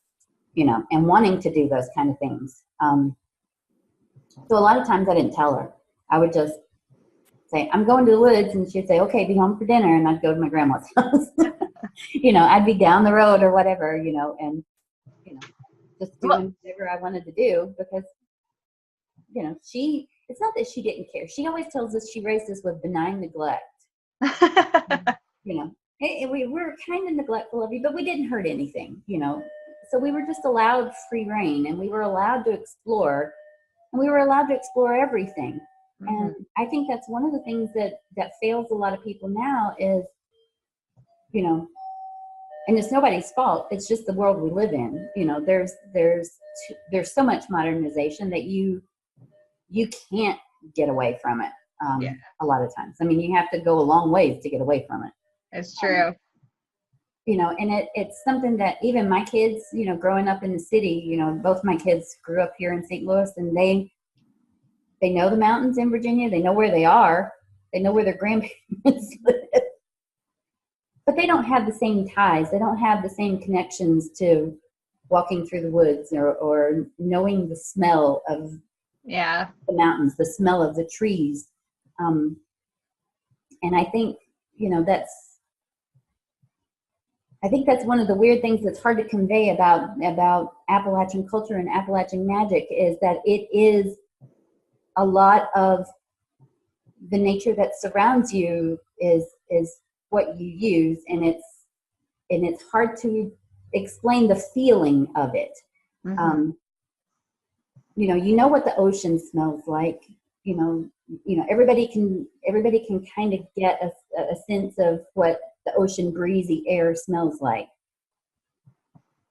you know, and wanting to do those kind of things. So a lot of times I didn't tell her. I would just say, I'm going to the woods, and she'd say, okay, be home for dinner, and I'd go to my grandma's house. You know, I'd be down the road or whatever, you know, and, you know, just doing whatever I wanted to do because, you know, it's not that she didn't care. She always tells us she raised us with benign neglect. You know, we were kind of neglectful of you, but we didn't hurt anything, you know. So we were just allowed free reign, and we were allowed to explore, and we were allowed to explore everything. Mm-hmm. And I think that's one of the things that fails a lot of people now is, you know, and it's nobody's fault. It's just the world we live in. You know, there's so much modernization that you can't get away from it. A lot of times. I mean, you have to go a long ways to get away from it. It's true. You know, and it's something that even my kids, you know, growing up in the city, you know, both my kids grew up here in St. Louis, and they know the mountains in Virginia. They know where they are, They know where their grandparents live. But they don't have the same ties. They don't have the same connections to walking through the woods or knowing the smell of the mountains, the smell of the trees. And I think, I think that's one of the weird things that's hard to convey about Appalachian culture and Appalachian magic, is that it is a lot of the nature that surrounds you is what you use, and it's hard to explain the feeling of it. Mm-hmm. You know what the ocean smells like. Everybody can kind of get a sense of what the ocean breezy air smells like.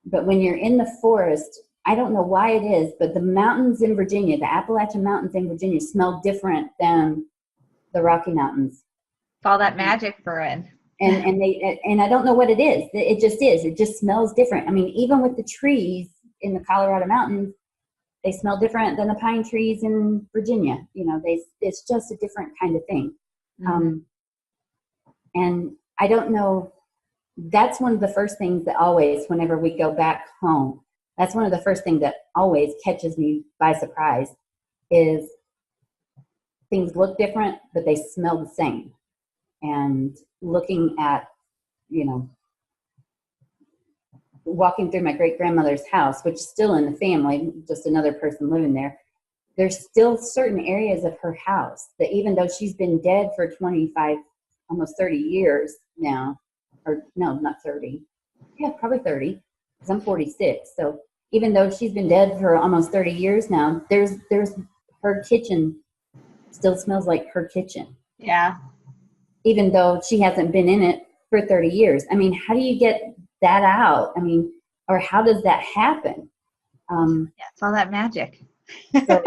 But when you're in the forest, I don't know why it is, but the mountains in Virginia, the Appalachian Mountains in Virginia, smell different than the Rocky Mountains. It's all that magic for it. And I don't know what it is. It just is. It just smells different. I mean, even with the trees in the Colorado Mountains, they smell different than the pine trees in Virginia. It's just a different kind of thing. Mm-hmm. And I don't know. That's one of the first things that always, whenever we go back home, that's one of the first things that always catches me by surprise, is things look different, but they smell the same. And looking at, walking through my great-grandmother's house, which is still in the family, just another person living there, there's still certain areas of her house that, even though she's been dead for 25, almost 30 years now, or no, not 30. Yeah, probably 30, because I'm 46. So even though she's been dead for almost 30 years now, there's her kitchen still smells like her kitchen. Yeah. Even though she hasn't been in it for 30 years. I mean, how do you get that out? I mean, or how does that happen? It's all that magic. So,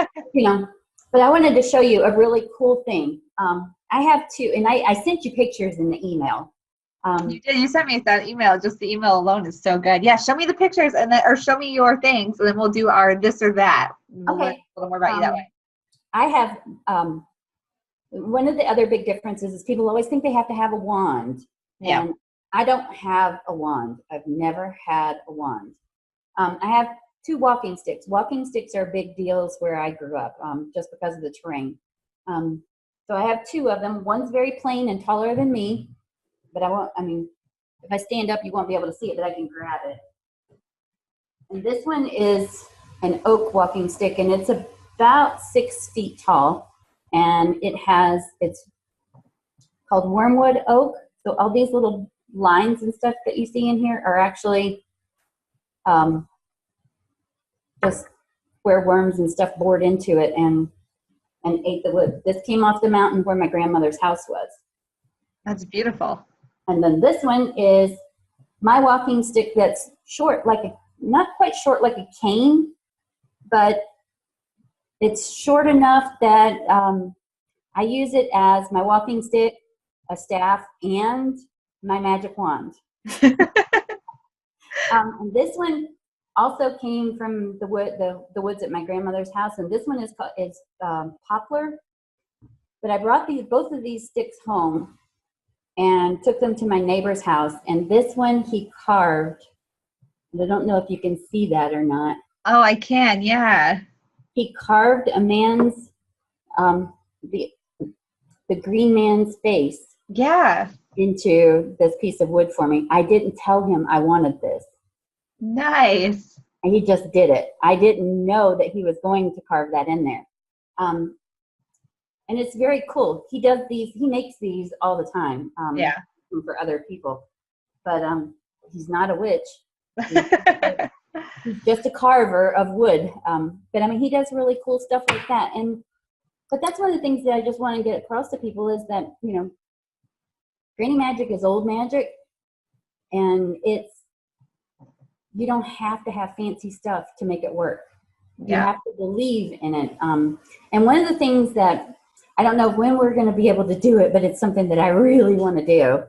but I wanted to show you a really cool thing. I have two, and I sent you pictures in the email. You did. You sent me that email. Just the email alone is so good. Yeah, show me the pictures, or show me your things, and then we'll do our this or that. We'll learn a little more about you that way. I have one of the other big differences is people always think they have to have a wand. Yeah. And I don't have a wand. I've never had a wand. I have 2 walking sticks. Walking sticks are big deals where I grew up, just because of the terrain. So I have 2 of them. One's very plain and taller than me, but if I stand up, you won't be able to see it, but I can grab it. And this one is an oak walking stick, and it's about 6 feet tall, and it's called wormwood oak. So all these little lines and stuff that you see in here are actually just where worms and stuff bored into it and ate the wood. This came off the mountain where my grandmother's house was. That's beautiful. And then this one is my walking stick that's short, not quite short like a cane, but it's short enough that I use it as my walking stick, a staff, and my magic wand. And this one also came from the woods at my grandmother's house, and this one is poplar. But I brought both of these sticks home and took them to my neighbor's house, and this one he carved. I don't know if you can see that or not. Oh, I can, yeah. He carved a man's, the green man's face. Yeah. Into this piece of wood for me. I didn't tell him I wanted this. Nice. And he just did it. I didn't know that he was going to carve that in there. And it's very cool. He makes these all the time. For other people. But he's not a witch. He's just a carver of wood. But he does really cool stuff like that. But that's one of the things that I just want to get across to people is that, Granny magic is old magic, and you don't have to have fancy stuff to make it work. You have to believe in it. And one of the things that, I don't know when we're going to be able to do it, but it's something that I really want to do.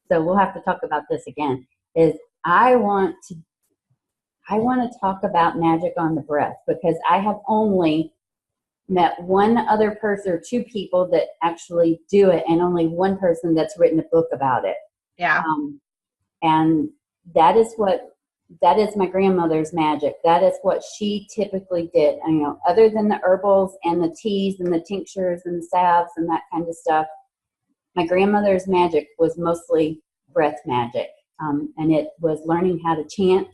So we'll have to talk about this again, is I want to talk about magic on the breath, because I have only met one other person or two people that actually do it, and only one person that's written a book about it. Yeah. And that is my grandmother's magic. That is what she typically did. And, you know, other than the herbals and the teas and the tinctures and the salves and that kind of stuff, my grandmother's magic was mostly breath magic. And it was learning how to chant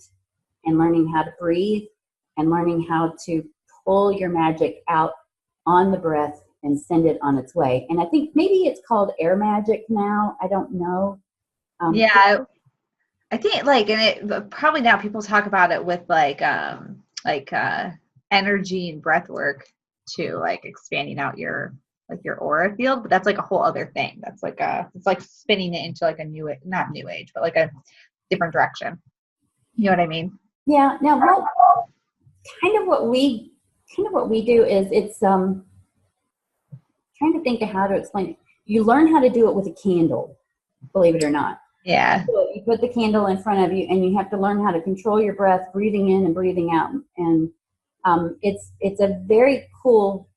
and learning how to breathe and learning how to pull your magic out on the breath and send it on its way. And I think maybe it's called air magic now. I don't know. Yeah. I think like, and it probably now people talk about it with like energy and breath work too, like expanding out your aura field, but that's like a whole other thing. That's like it's like spinning it into like a not new age, but like a different direction. You know what I mean? Yeah. Now, kind of what we do is it's trying to think of how to explain it. You learn how to do it with a candle, believe it or not. Yeah. So you put the candle in front of you, and you have to learn how to control your breath, breathing in and breathing out. And it's a very cool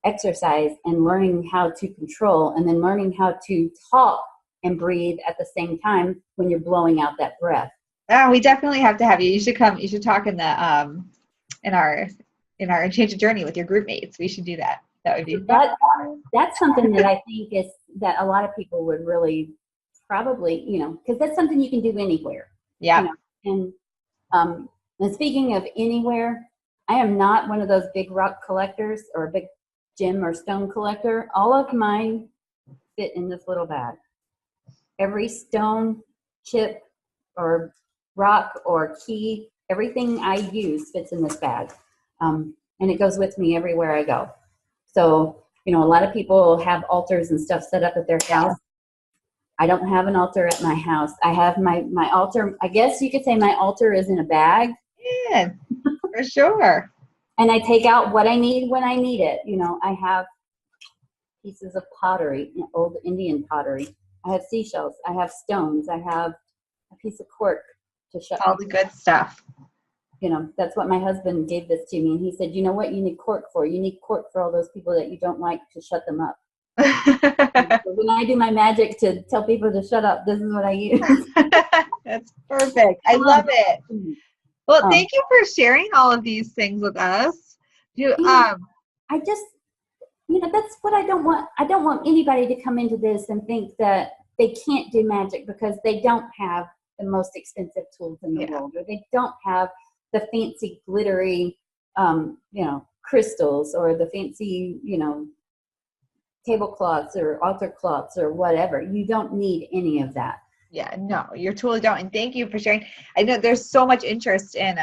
exercise in learning how to control, and then learning how to talk and breathe at the same time when you're blowing out that breath. Oh, we definitely have to have you. You should come. You should talk in the in our Enchanted Journey with your group mates. We should do that. That would be fun. That's something that I think is that a lot of people would really probably, you know, because that's something you can do anywhere. Yeah. You know? And speaking of anywhere, I am not one of those big rock collectors or a big gem or stone collector. All of mine fit in this little bag. Every stone, chip, or rock or key, everything I use fits in this bag. And it goes with me everywhere I go. So, you know, a lot of people have altars and stuff set up at their house. I don't have an altar at my house. I have my altar. I guess you could say my altar is in a bag. Yeah, for sure. And I take out what I need when I need it. You know, I have pieces of pottery, old Indian pottery. I have seashells. I have stones. I have a piece of cork to shut. All the good stuff. You know, that's what my husband gave this to me. And he said, you know what you need cork for? You need cork for all those people that you don't like to shut them up. So when I do my magic to tell people to shut up, this is what I use. That's perfect. I love it. Well, thank you for sharing all of these things with us. I just, you know, that's what I don't want. I don't want anybody to come into this and think that they can't do magic because they don't have the most expensive tools in the world, or they don't have the fancy glittery, you know, crystals, or the fancy, you know, tablecloths or altar cloths or whatever. You don't need any of that. Yeah, no, you totally don't. And thank you for sharing. I know there's so much interest in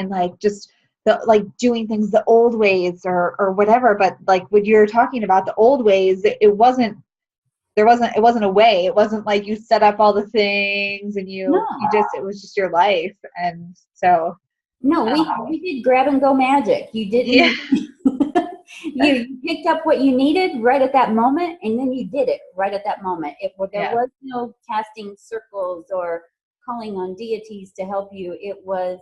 like just the like doing things the old ways or whatever. But like when you're talking about the old ways, it wasn't a way. It wasn't like you set up all the things and it was just your life. And so no, we did grab and go magic. You didn't. Yeah. You picked up what you needed right at that moment, and then you did it right at that moment. There was no casting circles or calling on deities to help you. It was,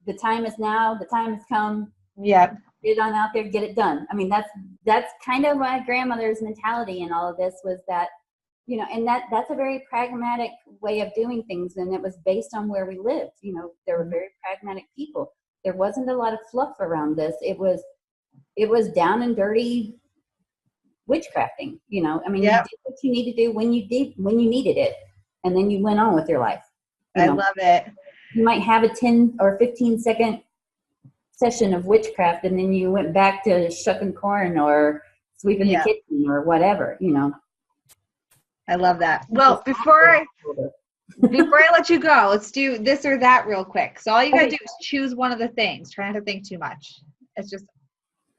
the time is now, the time has come. Yeah. Get on out there, get it done. I mean, that's kind of my grandmother's mentality in all of this, was that, you know, and that's a very pragmatic way of doing things, and it was based on where we lived. You know, there were very pragmatic people. There wasn't a lot of fluff around this. It was down and dirty witchcrafting, you know. I mean, you did what you need to do when you needed it, and then you went on with your life. I love it. You might have a 10 or 15 second session of witchcraft, and then you went back to shucking corn or sweeping the kitchen or whatever, you know. I love that. Well, before I let you go, let's do this or that real quick. So all you gotta do is choose one of the things. Try not to think too much. It's just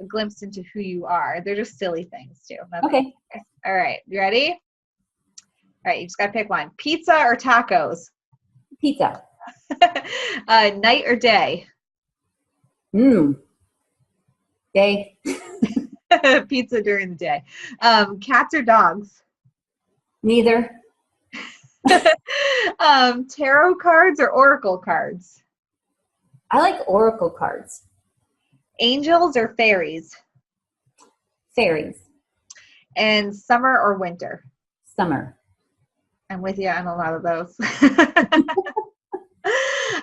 a glimpse into who you are. They're just silly things too. Okay. All right. You ready? All right. You just got to pick one. Pizza or tacos? Pizza. Night or day? Day. Pizza during the day. Cats or dogs? Neither. Tarot cards or oracle cards? I like oracle cards. Angels or fairies? Fairies. And summer or winter? Summer. I'm with you on a lot of those.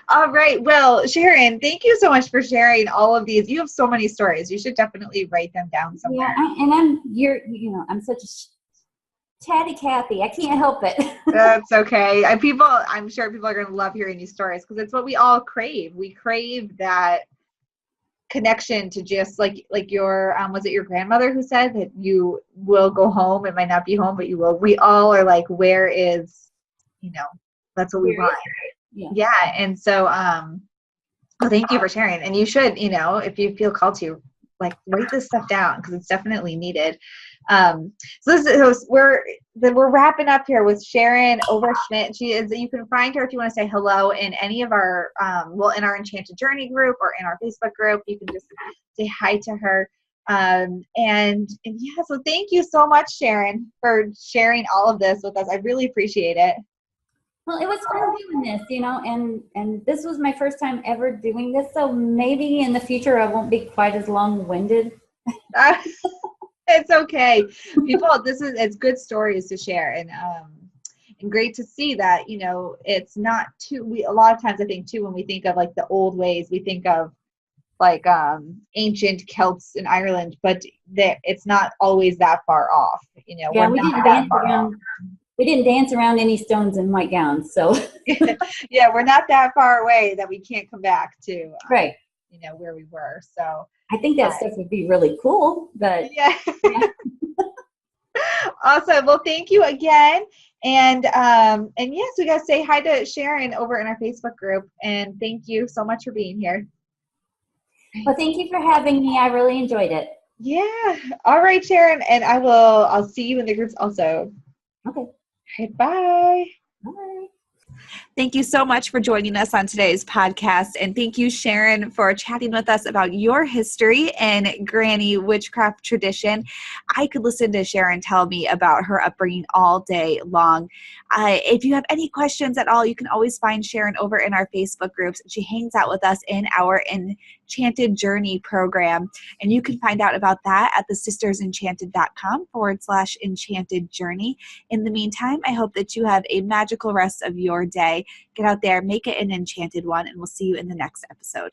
All right. Well, Sharon, thank you so much for sharing all of these. You have so many stories. You should definitely write them down somewhere. Yeah, I'm such a chatty Cathy. I can't help it. That's okay. I'm sure people are going to love hearing these stories because it's what we all crave. We crave that connection to just like your was it your grandmother who said that you will go home? It might not be home, but you will. We all are like, where is, that's what we want. Yeah. And so well, thank you for sharing. And you should, if you feel called to, like, write this stuff down because it's definitely needed. We're wrapping up here with Sharon Overschmidt. You can find her if you want to say hello in any of our in our Enchanted Journey group or in our Facebook group. You can just say hi to her. And yeah, so thank you so much, Sharon, for sharing all of this with us. I really appreciate it. Well, it was fun doing this, and this was my first time ever doing this, so maybe in the future I won't be quite as long-winded. It's okay. It's good stories to share, and great to see that, it's not a lot of times I think too, when we think of like the old ways, we think of like ancient Celts in Ireland, but it's not always that far off. Yeah, we didn't dance around any stones in white gowns, so. Yeah, we're not that far away that we can't come back to, right. Where we were. So I think that stuff would be really cool, but. Yeah. Awesome. Well, thank you again. And yes, we got to say hi to Sharon over in our Facebook group. And thank you so much for being here. Well, thank you for having me. I really enjoyed it. Yeah. All right, Sharon. And I'll see you in the groups also. Okay. All right, bye. Bye. Thank you so much for joining us on today's podcast. And thank you, Sharon, for chatting with us about your history and Granny Witchcraft tradition. I could listen to Sharon tell me about her upbringing all day long. If you have any questions at all, you can always find Sharon over in our Facebook groups. She hangs out with us in our Enchanted Journey program. And you can find out about that at thesistersenchanted.com/enchanted journey. In the meantime, I hope that you have a magical rest of your day. Get out there, make it an enchanted one, and we'll see you in the next episode.